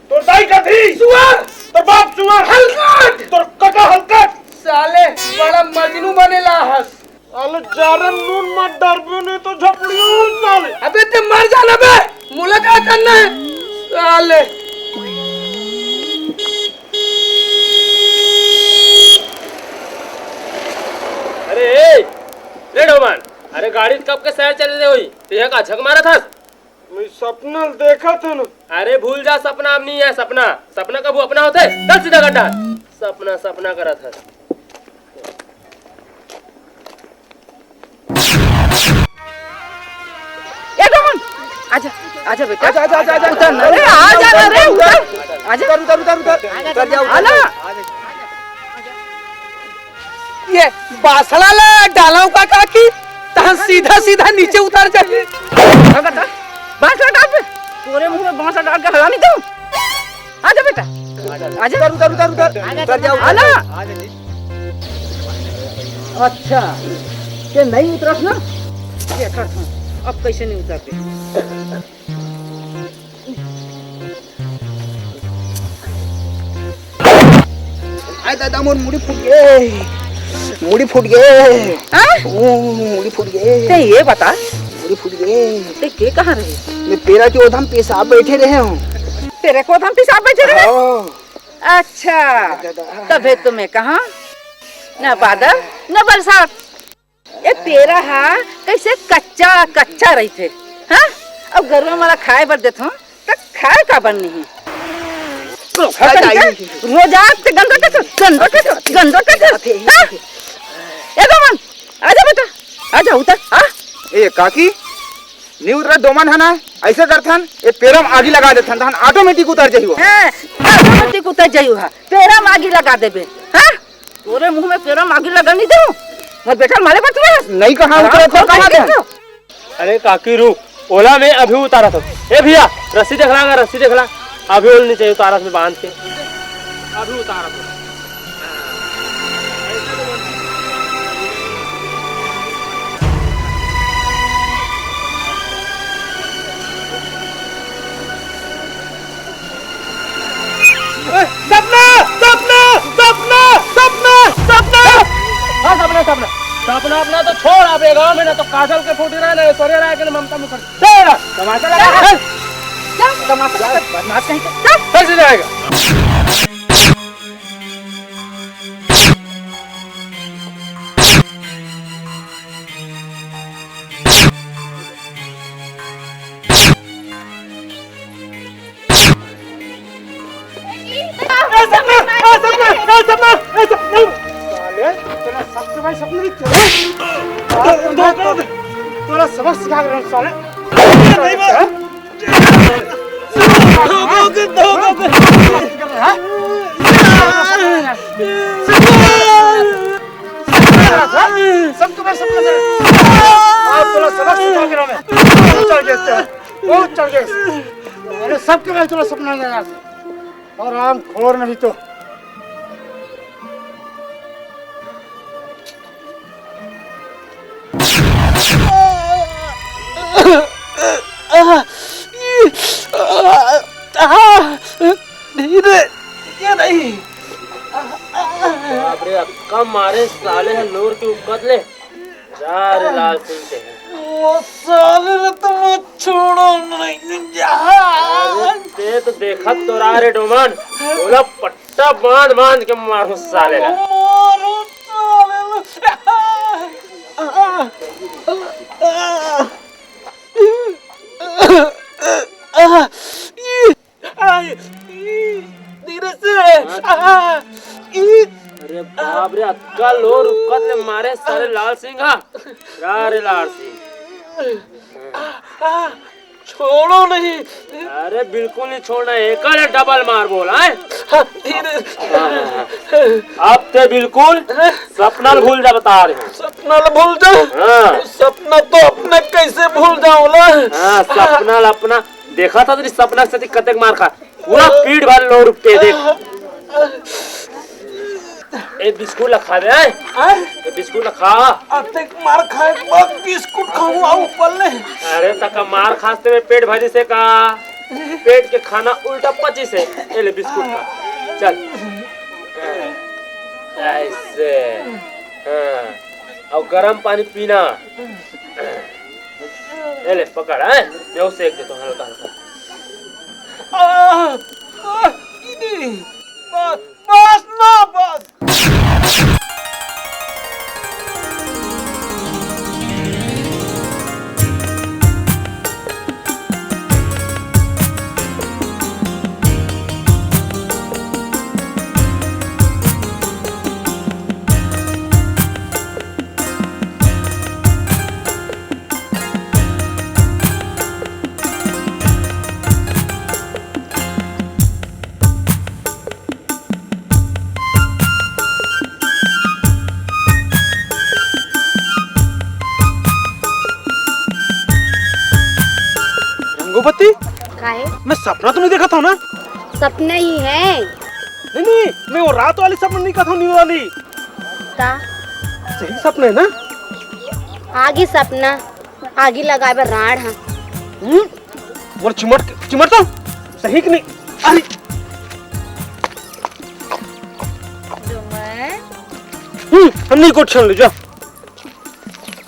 तो दाई कथी सुअर तो बाप सुअर हलकट तो कका हलकट साले बड़ा मजनू बनेला है। साले जारन नून मत डरबे नहीं तो झपड़ियों साले। अबे ते मर जाना बे मुलाकात करना है साले। अरे डोमान, अरे गाड़ी कब के शहर चले रही हुई तो का झक मारा था। मैं सपना देखा था ना। अरे भूल जा सपना अब नहीं है सपना। सपना कब अपना होता है? चल सीधा गड्ढा। सपना सपना करा था। ए डोमन आजा आजा बेटा आजा आजा आजा उतर ना रे आजा ना रे उतर आजा उतर जाओ आला ये बासड़ा ले डालाऊ का काकी तहन सीधा सीधा नीचे उतर जाए। बेटा बांस डाल पे तोरे मुंह में बांस डाल के हला नहीं दूं। आजा बेटा आजा उतर जाओ आला अच्छा ये नहीं उतरस ना ये कर अब कैसे नहीं उतरते। आय दादा मोर मुड़ी फूट गए मुड़ी फूट गए मुड़ी फूट गए। ते ये बता मुड़ी फूट गए ते के कहाँ रहे? मैं पेरा के ओधम पेशाब बैठे रहे हूँ। तेरे को हम पेशाब बैठे रहे? अच्छा तबे तुम्हें कहा न बादल न बरसात ये तेरा हा कैसे कच्चा कच्चा रही थे। हाँ अब घर में हमारा खाए बर देता हूँ तो खाए का बन नहीं रोज आते गंदो ये दोमन आजा बेटा आजा उतर। हाँ ए काकी नहीं उतरा दोमन है ना ऐसे करथन ये पेरम आगी लगा देथन तहन ऑटोमेटिक उतर जाई हो। हां ऑटोमेटिक उतर जाई हो। पेरा आगी लगा देबे। हां तोरे मुंह में पेरा आगी लगा नहीं दूं और बेटा मारे पर तू नहीं कहां उतरा तो कहां दे। अरे काकी रुक ओला में अभी उतारा था। ए भैया रस्सी देख ला रस्सी देख ला अभी ओलनी चाहिए उतारा में बांध के अभी उतारा था। सपना सपना सपना सपना सपना हाँ सपना सपना सपना अपना तो छोड़ आप गाँव में ना तो काजल के फूटी रहा ना सोरे रहा कि ममता मुखर्जी तमाशा लगा तमाशा बदमाश कहीं कैसे जाएगा। तोरा सबक सिखा रहा हूँ साले। सबके मैं तोरा सपना और आम खोर नहीं तो कम मारे साले है नूर के कतले रे लाल सिंह के वो साले ने तो वो छोड़ो नहीं ते तो देखा तो रहा रे डोमन बोला पट्टा बांध बांध के मारो साले ला मारो साले धीरे से अरे बाप रे अक्कल और कतले मारे साले लाल सिंह रे लाल सिंह छोड़ो नहीं। अरे बिल्कुल नहीं छोड़ना एक डबल मार बोला है। अब ते बिल्कुल सपना भूल जा बता रहे हैं। सपना भूल जा। हाँ। सपना तो अपने कैसे भूल जाऊं ना। हाँ सपना अपना देखा था तेरी सपना से कतक मार खा पूरा पीठ भर लो रुपये देख एक बिस्कुट खा दे एक बिस्कुट खा अब तक मार खाए बिस्कुट खाऊंगा ऊपर ले। अरे तक मार खाते में पेट भरी से का पेट के खाना उल्टा पची से ये ले बिस्कुट खा चल ऐसे और गर्म पानी पीना ये ले पकड़ है मैं उसे एक देता हूँ हल्का हल्का बस ना बस रंगोपति काहे? मैं सपना तो नहीं देखा था ना? सपना ही है। नहीं मैं वो रात वाली सपना नहीं कहता हूँ नींद वाली। का? सही सपना है ना? आगे सपना आगे लगाए बर राड हाँ। वो चिमट तो सही कि नहीं? अरे हम नहीं कुछ सुन ले जा।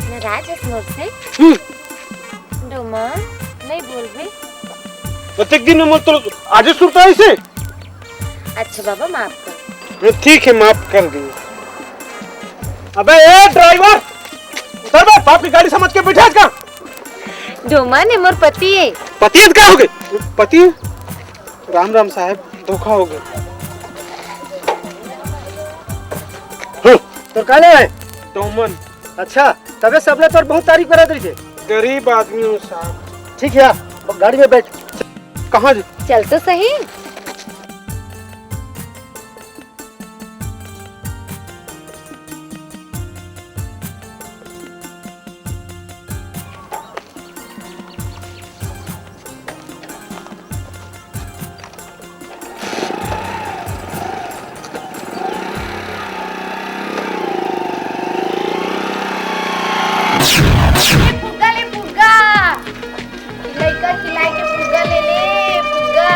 नाराज है मोर से? डोमा नहीं बोल बे। प्रत्येक दिन में तो आज सुनता है इसे। अच्छा बाबा माफ कर। मैं ठीक है माफ कर दी। अबे ए ड्राइवर उतर बे बाप की गाड़ी समझ के बैठा का। डोमा ने मोर पति है। पति क्या हो गए? पति राम राम साहब धोखा हो गया। तो कहले है तोमन। अच्छा तबे सबले तोर बहुत तारीफ करा दे। गरीब आदमी हूँ साहब। ठीक है गाड़ी में बैठ। कहाँ चल तो सही। फुग्गा ले फुग्गा लइका खिलाए के फुग्गा ले ले फुग्गा।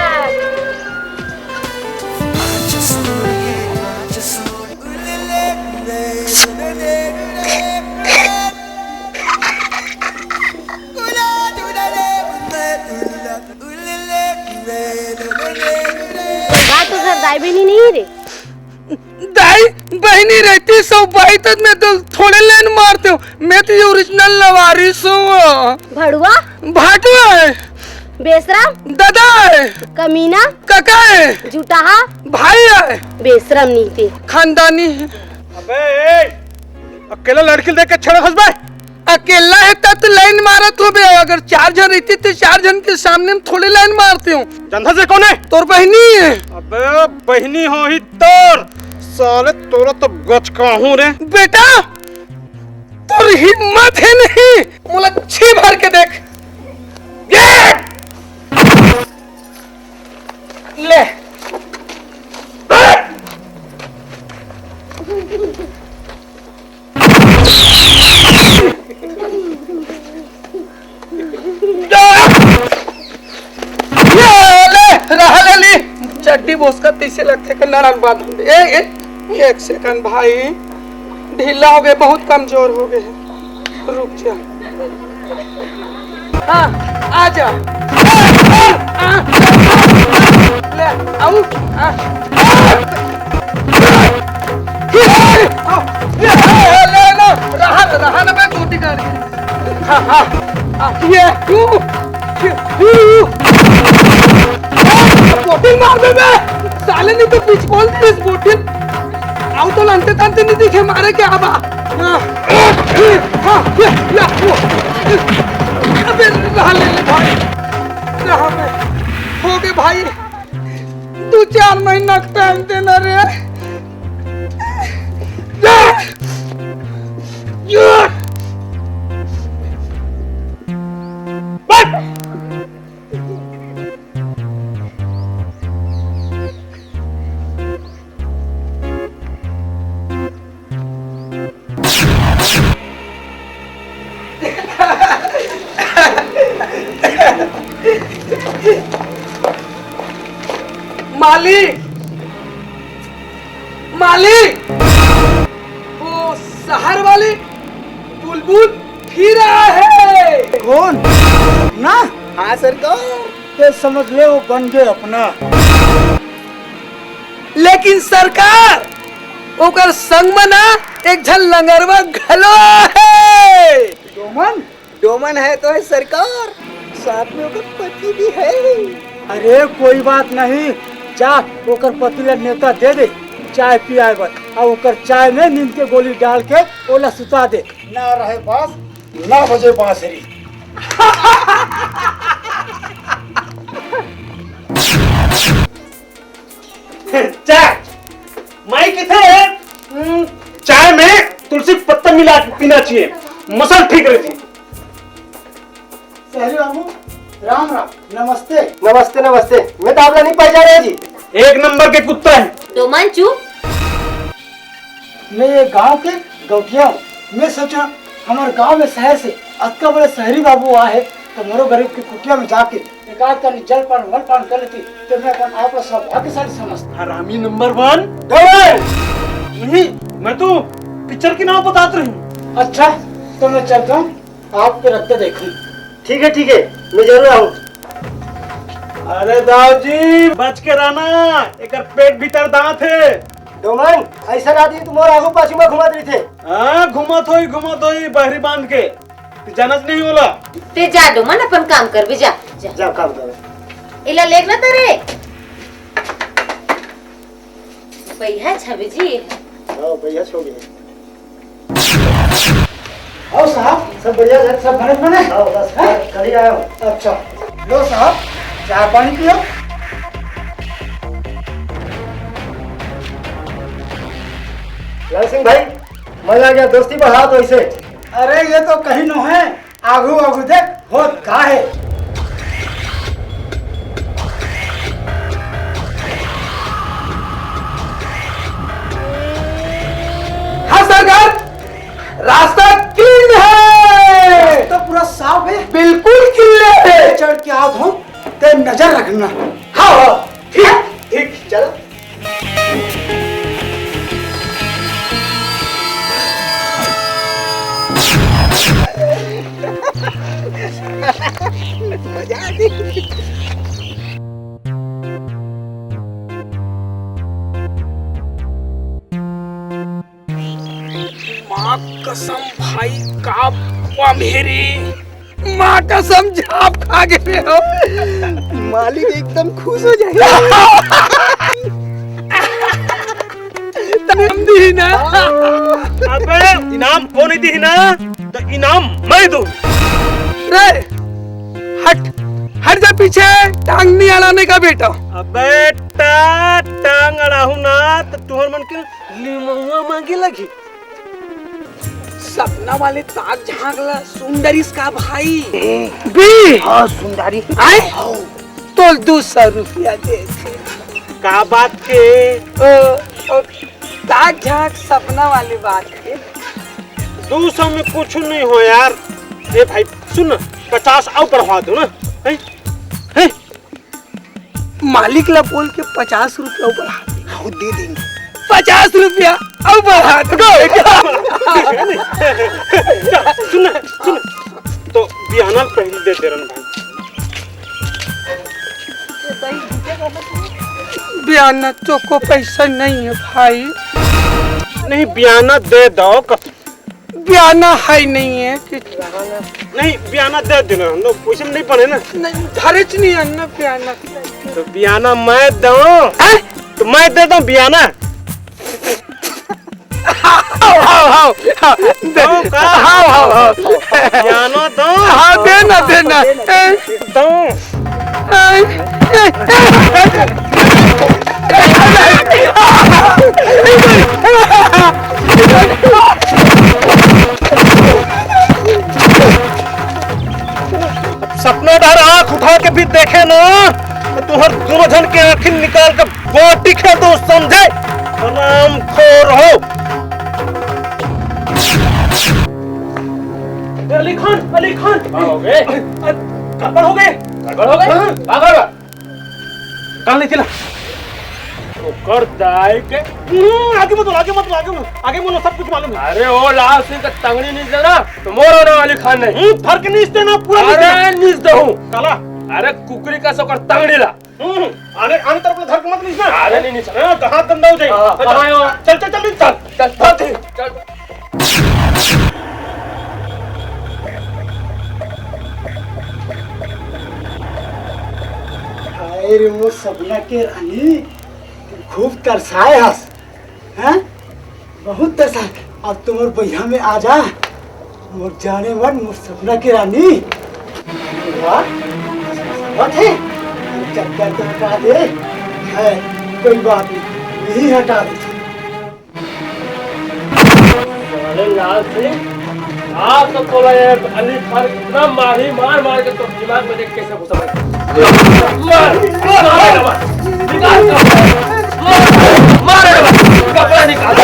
बात तो घर दाई बहनी नहीं रे। दाई बहनी रहती सब भाई तक मैं तो थोड़े लाइन मारते हूँ। मैं तो ओरिजिनल लवारिस हूँ। भड़ुआ भाटुआ है बेशरम दादा है कमीना काका है जुटाहा भाई है बेशरम नीति खानदानी है। अबे अकेला लड़की देख के छड़ खस बे। अकेला है तब लाइन मारत हो बे। अगर 4 जन रहती तो 4 जन के सामने में थोड़ी लाइन मारते हूँ। जनता से कौन है? तोर बहनी है। अबे बहनी हो ही तोर साले तोरा तो गच कहूँ रे। बेटा तोर हिम्मत है नहीं मोला छी भर के देख। ले चड्डी बोस का तीसरे लगते के नरम बात। एक सेकंड भाई ढीला हो गए बहुत कमजोर हो गए। रुक जा। हाँ आ जा। ले आऊ। ले ना रहा ना मैं टूटी कर। हाँ हाँ ये बोटिल मार दे बे साले नहीं तो बीच बोल दी इस बोटिल। आओ तो लंटे तंते नहीं दिखे मारे क्या बा। अबे रहा ले भाई रहा में हो गए भाई 2-4 महीना टाइम देना रे। मालिक मालिक, वो शहर वाली बुलबुल फिर रहा है। कौन? ना हाँ सरकार, ये समझ ले वो बन गए अपना। लेकिन सरकार ओकर संग में ना एक झल लंगरवा घलो है। डोमन? डोमन है तो है सरकार, साथ में ओकर पति भी है। अरे कोई बात नहीं, जा ओकर पति ला नेता दे दे, चाय पियाए बस, और ओकर चाय में नींद के गोली डाल के ओला सुता दे। ना रहे बास, ना बजे बांसुरी। चाय माई किथे है? चाय में तुलसी पत्ता मिला के पीना चाहिए, मसल ठीक रहती। सहरी बाबू राम राम, नमस्ते। नमस्ते नमस्ते, मैं तो आपने नहीं पहचान रहे जी। एक नंबर के कुत्ता है। डोमन चुप। मैं ये गांव के गौठिया हूँ। मैं सोचा हमारे गांव में शहर से अक्का बड़े शहरी बाबू आए है, तो मोरो गरीब की कुटिया में जाके एक आध का जल पान वन पान कर लेती, तो मैं अपन आप सौभाग्यशाली समझता। हरामी नंबर 1। नहीं, मैं तो पिक्चर की नाम बताते रही हूँ। अच्छा तो मैं चलता हूँ, आपके रखते देखूं। ठीक है, मैं जरूर आऊँ। अरे दाऊ जी बच के रहना, एक पेट भीतर दांत है। डोमन ऐसा आदमी तुम्हारे आगू पाछू में घुमा रही थे। हाँ घुमत होई बहरी बांध के, जानत नहीं होला। ते जा डोमन अपन काम कर भी, जा जा काम कर। इला लेख ना तेरे भैया छवि जी। हाँ भैया सो गए। आओ साहब, सब बढ़िया है, सब भरत बने। आओ बस कल ही आया हूँ। अच्छा लो साहब, चाय पानी पियो। लाल सिंह भाई, मजा आ गया, दोस्ती बढ़ा तो इसे। अरे ये तो कहीं न है, आगू आगू देख होत का है। हाँ सरकार, रास्ता क्लीन है। तो पूरा साफ है, बिल्कुल क्लीन है। चढ़ के आओ हो, ते नजर रखना। हाँ ठीक चलो। माँ कसम भाई का बुआ मेरी, माँ कसम झाप खा गए हो। मालिक एकदम खुश हो जाएगा। तुम दी ना। अबे इनाम कौन नहीं दी ना, तो इनाम मैं दूं। रे हट हट जा पीछे, टांग नहीं अड़ाने का बेटा। अबे टांग अड़ाहू ना तो तुहर मन के लिमवा मांगे लगी। सपना वाले ताक झांकला सुंदरी का भाई बी। हाँ सुंदरी आए तो 200 रुपया दे। का बात के? ताक झांक सपना वाली बात के। 200 में कुछ नहीं हो यार। ए भाई सुन, 50 और बढ़वा दो ना। है मालिक ला बोल के 50 रुपया बढ़ा दे देंगे। 50 रुपया और बढ़ा दो। सुन तो बियाना पहले दे दे रन भाई। बियाना तो को पैसा नहीं है भाई। नहीं बियाना दे दो। बियाना है नहीं है कि नहीं बियाना दे देना, हम लोग पैसे में नहीं पड़े ना। नहीं खर्च नहीं है ना बियाना। तो बियाना मैं दूं, तो मैं दे दूं बियाना। हाँ बियाना दो। हाँ देना दो। सपना डर आँख उठा के भी देखे ना, तो तुहर दोनों जन के आँखें निकाल कर गोटी खे तो समझे राम खोर हो। अली खान हो गए, गड़बड़ हो गए। कल नहीं चला कर दाई के आगे मत बोलो, आगे मत बोलो, आगे बोलो, सब कुछ मालूम है। अरे वो लाल सिंह का तंगड़ी नहीं देना तो मोर होने वाली खान नहीं फर्क नहीं इससे ना पूरा अरे नीच दहूं काला। अरे कुकरी का सोकर तंगड़ी ला आने आने तरफ ले धर मत नीचना। अरे नहीं नीच हाथ गंदा हो जाएगा। चल चल चल चल चल अरे वो सपना के रानी खूब तरसाए हस, हैं? बहुत तरसा। अब तुम और भैया में आ जा, मोर जाने मन मोर सपना की रानी। वाह, बात है, चक्कर तो हटा दे, है कोई बात नहीं, यही हटा दे। अरे लाल सिंह आप तो बोला ये अली खान इतना मार मार के तो दिमाग में देख कैसे घुसा मार कपड़ा निकाल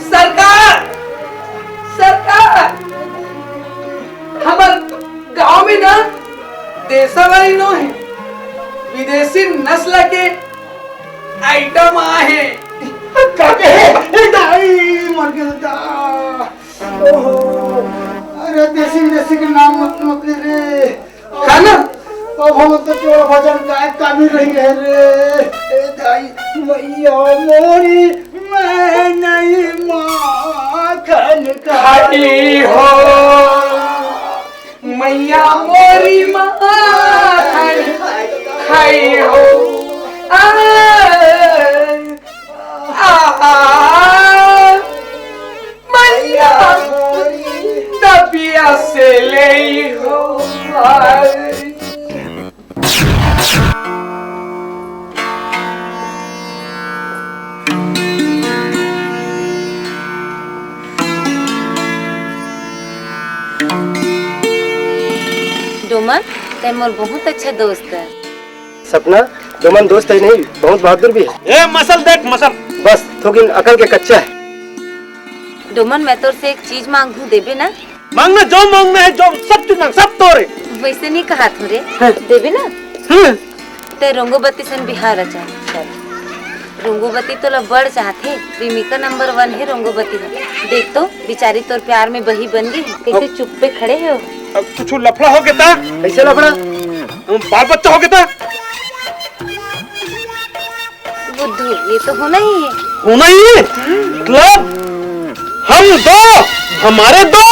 सरकार सरकार हमार गांव में ना देशवाली नो है विदेशी नस्ल के आइटम आए अरे देसी विदेशी के नाम मत रे खाना अब हम तो केवल भजन गाय काबिल रही है रे। ए दाई मैया मोरी मैं नहीं माखन खाई हो मैया मोरी माखन खाई हो मैया तबिया से ले हो डोमन ते मोर बहुत अच्छा दोस्त है। सपना डोमन दोस्त है नहीं, बहुत बहादुर भी है। ए मसल देख मसल, बस थोड़ी अकल के कच्चा है। डोमन मैं तोर से एक चीज मांगू, देबे ना? मांगना जो मांगना है, जो सब चीज मांग, सब तोरे। वैसे नहीं कहा थोड़े, देबे ना? ते रंगोबती सन बिहार अच्छा रंगोबती तो ला बड़ चाहते, प्रेमिका नंबर 1 है रंगोबती है। देख तो बेचारी तोर प्यार में बही बन गई, कैसे चुप पे खड़े हो। अब कुछ लफड़ा हो गया था, ऐसे लफड़ा बाल बच्चा हो गया था। बुद्धू ये तो होना ही है, होना ही है। मतलब हम दो, हमारे दो